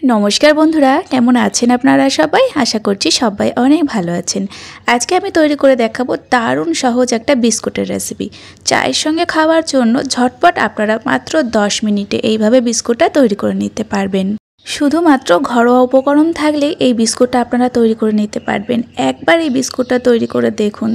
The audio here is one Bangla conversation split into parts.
নমস্কার বন্ধুরা, কেমন আছেন আপনারা সবাই? আশা করছি সবাই অনেক ভালো আছেন। আজকে আমি তৈরি করে দেখাবো দারুণ সহজ একটা বিস্কুটের রেসিপি। চায়ের সঙ্গে খাওয়ার জন্য ঝটপট আপনারা মাত্র 10 মিনিটে এইভাবে বিস্কুটটা তৈরি করে নিতে পারবেন। শুধুমাত্র ঘরোয়া উপকরণ থাকলে এই বিস্কুটটা আপনারা তৈরি করে নিতে পারবেন। একবার এই বিস্কুটটা তৈরি করে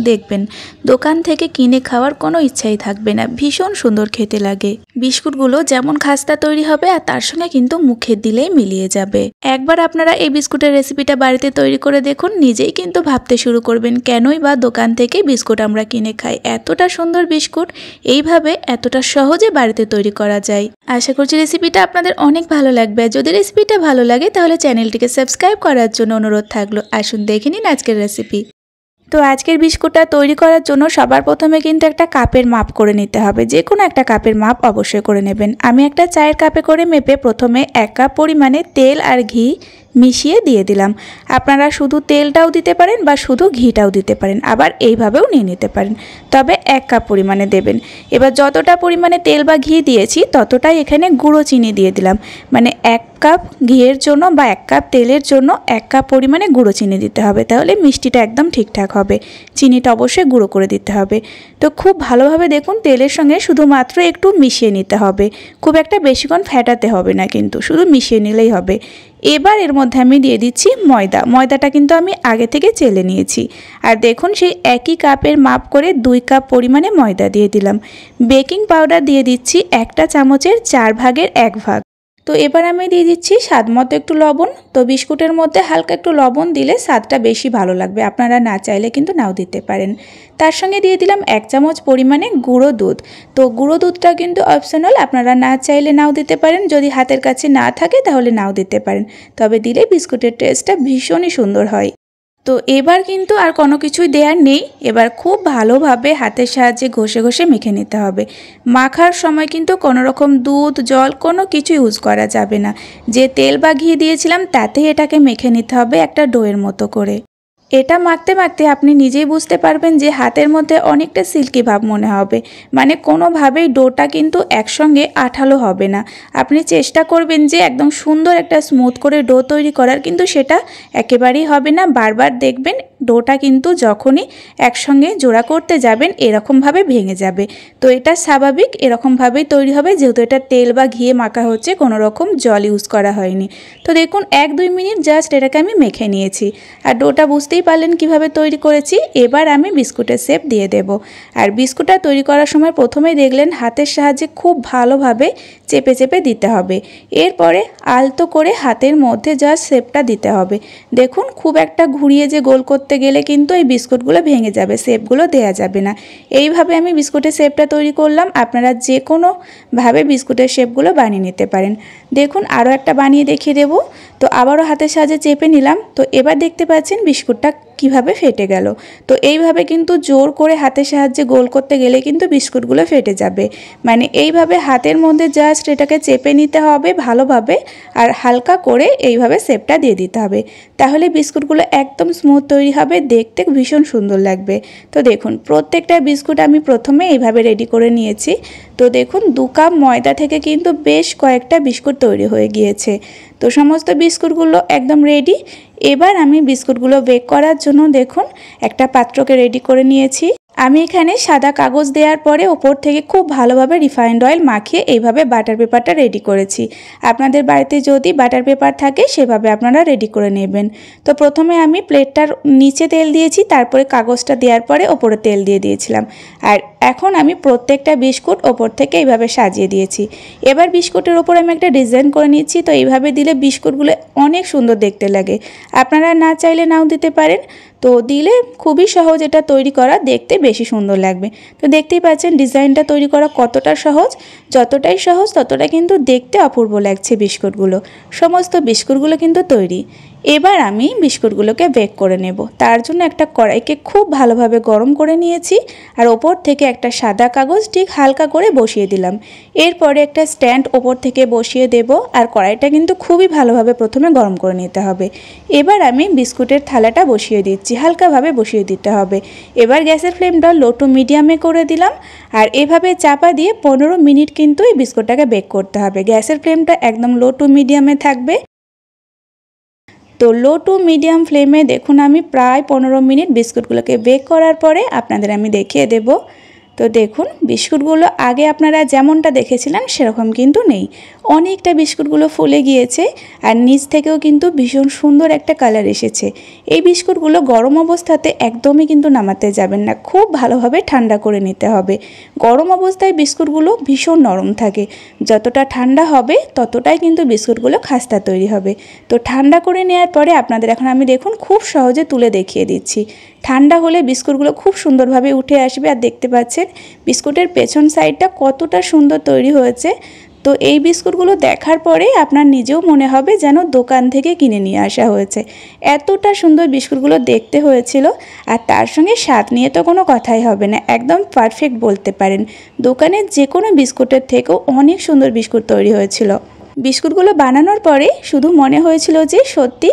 দেখবেন দোকান থেকে কিনে খাওয়ার কোনো ইচ্ছাই থাকবে না। ভীষণ সুন্দর খেতে লাগে। বিস্কুটগুলো যেমন খাস্তা তৈরি হবে আর তার সঙ্গে কিন্তু মুখে দিলেই মিলিয়ে যাবে। একবার আপনারা এই বিস্কুটের রেসিপিটা বাড়িতে তৈরি করে দেখুন, নিজেই কিন্তু ভাবতে শুরু করবেন কেনই বা দোকান থেকে বিস্কুট আমরা কিনে খাই। এতটা সুন্দর বিস্কুট এইভাবে এতটা সহজে বাড়িতে তৈরি করা যায়। আশা করছি রেসিপিটা আপনাদের অনেক ভালো লাগবে। যদি রেসিপিটা ভালো লাগে তাহলে চ্যানেলটিকে সাবস্ক্রাইব করার জন্য অনুরোধ থাকলো। আসুন দেখে নিন আজকের রেসিপি। তো আজকের বিস্কুটটা তৈরি করার জন্য সবার প্রথমে কিন্তু একটা কাপের মাপ করে নিতে হবে। যে কোনো একটা কাপের মাপ অবশ্যই করে নেবেন। আমি একটা চায়ের কাপে করে মেপে প্রথমে 1 কাপ পরিমাণে তেল আর ঘি মিশিয়ে দিয়ে দিলাম। আপনারা শুধু তেলটাও দিতে পারেন বা শুধু ঘিটাও দিতে পারেন, আবার এইভাবেও নিয়ে নিতে পারেন, তবে 1 কাপ পরিমাণে দেবেন। এবার যতটা পরিমাণে তেল বা ঘি দিয়েছি ততটাই এখানে গুঁড়ো চিনি দিয়ে দিলাম। মানে 1 কাপ ঘিয়ের জন্য বা 1 কাপ তেলের জন্য 1 কাপ পরিমাণে গুঁড়ো চিনি দিতে হবে, তাহলে মিষ্টিটা একদম ঠিকঠাক হবে। চিনিটা অবশ্যই গুঁড়ো করে দিতে হবে। তো খুব ভালোভাবে দেখুন তেলের সঙ্গে শুধুমাত্র একটু মিশিয়ে নিতে হবে। খুব একটা বেশিক্ষণ ফেটাতে হবে না, কিন্তু শুধু মিশিয়ে নিলেই হবে। এবার এর মধ্যে আমি দিয়ে দিচ্ছি ময়দাটা কিন্তু আমি আগে থেকে চেলে নিয়েছি। আর দেখুন সেই একই কাপের মাপ করে 2 কাপ পরিমাণে ময়দা দিয়ে দিলাম। বেকিং পাউডার দিয়ে দিচ্ছি 1 চামচের 4 ভাগের 1 ভাগ। তো এবার আমি দিয়ে দিচ্ছি স্বাদ মতো একটু লবণ। তো বিস্কুটের মধ্যে হালকা একটু লবণ দিলে স্বাদটা বেশি ভালো লাগবে, আপনারা না চাইলে কিন্তু নাও দিতে পারেন। তার সঙ্গে দিয়ে দিলাম 1 চামচ পরিমাণে গুঁড়ো দুধ। তো গুঁড়ো দুধটা কিন্তু অপশনাল, আপনারা না চাইলে নাও দিতে পারেন। যদি হাতের কাছে না থাকে তাহলে নাও দিতে পারেন, তবে দিলে বিস্কুটের টেস্টটা ভীষণই সুন্দর হয়। তো এবার কিন্তু আর কোনো কিছুই দেওয়ার নেই। এবার খুব ভালোভাবে হাতের সাহায্যে ঘষে ঘষে মেখে নিতে হবে। মাখার সময় কিন্তু কোনো রকম দুধ জল কোনো কিছু ইউজ করা যাবে না। যে তেল বা ঘি দিয়েছিলাম তাতেই এটাকে মেখে নিতে হবে একটা ডোয়ের মতো করে। এটা মাখতে মাখতে আপনি নিজেই বুঝতে পারবেন যে হাতের মধ্যে অনেকটা সিল্কি ভাব মনে হবে। মানে কোনোভাবেই ডোটা কিন্তু একসঙ্গে আঠালো হবে না। আপনি চেষ্টা করবেন যে একদম সুন্দর একটা স্মুথ করে ডো তৈরি করার, কিন্তু সেটা একেবারেই হবে না। বারবার দেখবেন ডোটা কিন্তু যখনই একসঙ্গে জোড়া করতে যাবেন এরকমভাবে ভেঙে যাবে। তো এটা স্বাভাবিক, এরকমভাবেই তৈরি হবে, যেহেতু এটা তেল বা ঘিয়ে মাখা হচ্ছে, কোনো রকম জল ইউজ করা হয়নি। তো দেখুন 1-2 মিনিট জাস্ট এটাকে আমি মেখে নিয়েছি। আর ডোটা বুঝতেই পারলেন কিভাবে তৈরি করেছি। এবার আমি বিস্কুটের শেপ দিয়ে দেব। আর বিস্কুটটা তৈরি করার সময় প্রথমেই দেখলেন হাতের সাহায্যে খুব ভালোভাবে চেপে চেপে দিতে হবে। এরপরে আলতো করে হাতের মধ্যে জাস্ট শেপটা দিতে হবে। দেখুন খুব একটা ঘুরিয়ে যে গোল করতে গেলে কিন্তু এই বিস্কুটগুলো ভেঙে যাবে, শেপগুলো দেয়া যাবে না। এইভাবে আমি বিস্কুটের শেপটা তৈরি করলাম। আপনারা যে কোনোভাবে বিস্কুটের শেপগুলো বানিয়ে নিতে পারেন। দেখুন আরও একটা বানিয়ে দেখিয়ে দেব। তো আবারও হাতের সাহায্যে চেপে নিলাম। তো এবার দেখতে পাচ্ছেন বিস্কুটটা কিভাবে ফেটে গেল। তো এইভাবে কিন্তু জোর করে হাতের সাহায্যে গোল করতে গেলে কিন্তু বিস্কুটগুলো ফেটে যাবে। মানে এইভাবে হাতের মধ্যে জাস্ট এটাকে চেপে নিতে হবে ভালোভাবে, আর হালকা করে এইভাবে শেপটা দিয়ে দিতে হবে। তাহলে বিস্কুটগুলো একদম স্মুথ তৈরি হবে, দেখতে ভীষণ সুন্দর লাগবে। তো দেখুন প্রত্যেকটা বিস্কুট আমি প্রথমে এইভাবে রেডি করে নিয়েছি। তো দেখুন 2 কাপ ময়দা থেকে কিন্তু বেশ কয়েকটা বিস্কুট তৈরি হয়ে গিয়েছে। তো সমস্ত বিস্কুটগুলো একদম রেডি। এবার আমি বিস্কুটগুলো বেক করার জন্য দেখুন একটা পাত্রকে রেডি করে নিয়েছি। আমি এখানে সাদা কাগজ দেওয়ার পরে ওপর থেকে খুব ভালোভাবে রিফাইন্ড অয়েল মাখিয়ে এইভাবে বাটার পেপারটা রেডি করেছি। আপনাদের বাড়িতে যদি বাটার পেপার থাকে সেভাবে আপনারা রেডি করে নেবেন। তো প্রথমে আমি প্লেটটার নিচে তেল দিয়েছি, তারপরে কাগজটা দেওয়ার পরে ওপরে তেল দিয়ে দিয়েছিলাম। আর এখন আমি প্রত্যেকটা বিস্কুট ওপর থেকে এইভাবে সাজিয়ে দিয়েছি। এবার বিস্কুটের ওপর আমি একটা ডিজাইন করে নিচ্ছি। তো এইভাবে দিলে বিস্কুটগুলো অনেক সুন্দর দেখতে লাগে। আপনারা না চাইলে নাও দিতে পারেন। তো দিলে খুবই সহজ এটা তৈরি করা, দেখতে বেশি সুন্দর লাগবে। তো দেখতেই পাচ্ছেন ডিজাইনটা তৈরি করা কতটা সহজ। যতটাই সহজ ততটা কিন্তু দেখতে অপূর্ব লাগছে বিস্কুটগুলো। সমস্ত বিস্কুটগুলো কিন্তু তৈরি। এবার আমি বিস্কুটগুলোকে বেক করে নেব। তার জন্য একটা কড়াইকে খুব ভালোভাবে গরম করে নিয়েছি, আর ওপর থেকে একটা সাদা কাগজ ঠিক হালকা করে বসিয়ে দিলাম। এরপরে একটা স্ট্যান্ড ওপর থেকে বসিয়ে দেব, আর কড়াইটা কিন্তু খুবই ভালোভাবে প্রথমে গরম করে নিতে হবে। এবার আমি বিস্কুটের থালাটা বসিয়ে দিচ্ছি, হালকাভাবে বসিয়ে দিতে হবে। এবার গ্যাসের ফ্লেমটা লো টু মিডিয়ামে করে দিলাম, আর এভাবে চাপা দিয়ে 15 মিনিট কিন্তু এই বিস্কুটটাকে বেক করতে হবে। গ্যাসের ফ্লেমটা একদম লো টু মিডিয়ামে থাকবে। তো লো টু মিডিয়াম ফ্লেমে দেখুন আমি প্রায় 15 মিনিট বিস্কুটগুলোকে বেক করার পরে আপনাদের আমি দেখিয়ে দেব। তো দেখুন বিস্কুটগুলো আগে আপনারা যেমনটা দেখেছিলেন সেরকম কিন্তু নেই, অনেকটা বিস্কুটগুলো ফুলে গিয়েছে আর নিচ থেকেও কিন্তু ভীষণ সুন্দর একটা কালার এসেছে। এই বিস্কুটগুলো গরম অবস্থাতে একদমই কিন্তু নামাতে যাবেন না, খুব ভালোভাবে ঠান্ডা করে নিতে হবে। গরম অবস্থায় বিস্কুটগুলো ভীষণ নরম থাকে, যতটা ঠান্ডা হবে ততটাই কিন্তু বিস্কুটগুলো খাস্তা তৈরি হবে। তো ঠান্ডা করে নেওয়ার পরে আপনাদের এখন আমি দেখুন খুব সহজে তুলে দেখিয়ে দিচ্ছি। ঠান্ডা হলে বিস্কুটগুলো খুব সুন্দরভাবে উঠে আসবে। আর দেখতে পাচ্ছেন বিস্কুটের পেছন সাইডটা কতটা সুন্দর তৈরি হয়েছে। তো এই বিস্কুটগুলো দেখার পরে আপনার নিজেও মনে হবে যেন দোকান থেকে কিনে নিয়ে আসা হয়েছে, এতটা সুন্দর বিস্কুটগুলো দেখতে হয়েছিল। আর তার সঙ্গে স্বাদ নিয়ে তো কোনো কথাই হবে না, একদম পারফেক্ট বলতে পারেন। দোকানের যে কোনো বিস্কুটের থেকেও অনেক সুন্দর বিস্কুট তৈরি হয়েছিল। বিস্কুটগুলো বানানোর পরে শুধু মনে হয়েছিল যে সত্যি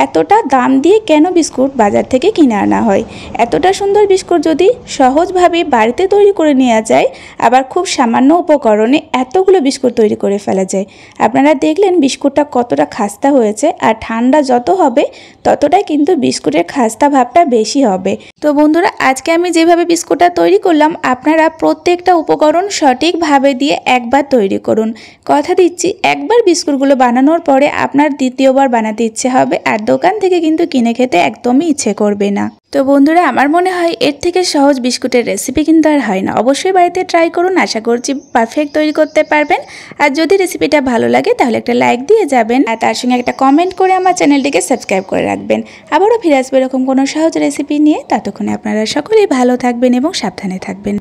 এতটা দাম দিয়ে কেন বিস্কুট বাজার থেকে কিনে আনা হয়। এতটা সুন্দর বিস্কুট যদি সহজভাবে বাড়িতে তৈরি করে নেওয়া যায়, আবার খুব সামান্য উপকরণে এতগুলো বিস্কুট তৈরি করে ফেলা যায়। আপনারা দেখলেন বিস্কুটটা কতটা খাস্তা হয়েছে, আর ঠান্ডা যত হবে ততটাই কিন্তু বিস্কুটের খাস্তা ভাবটা বেশি হবে। তো বন্ধুরা, আজকে আমি যেভাবে বিস্কুটটা তৈরি করলাম আপনারা প্রত্যেকটা উপকরণ সঠিকভাবে দিয়ে একবার তৈরি করুন। কথা দিচ্ছি একবার বিস্কুটগুলো বানানোর পরে আপনার দ্বিতীয়বার বানাতে ইচ্ছে হবে, আর দোকান থেকে কিন্তু কিনে খেতে একদমই ইচ্ছে করবে না। তো বন্ধুরা, আমার মনে হয় এর থেকে সহজ বিস্কুটের রেসিপি কিন্তু আর হয় না। অবশ্যই বাড়িতে ট্রাই করুন, আশা করছি পারফেক্ট তৈরি করতে পারবেন। আর যদি রেসিপিটা ভালো লাগে তাহলে একটা লাইক দিয়ে যাবেন, আর তার সঙ্গে একটা কমেন্ট করে আমার চ্যানেলটিকে সাবস্ক্রাইব করে রাখবেন। আবারও ফিরে আসবে এরকম কোনো সহজ রেসিপি নিয়ে। ততক্ষণে আপনারা সকলেই ভালো থাকবেন এবং সাবধানে থাকবেন।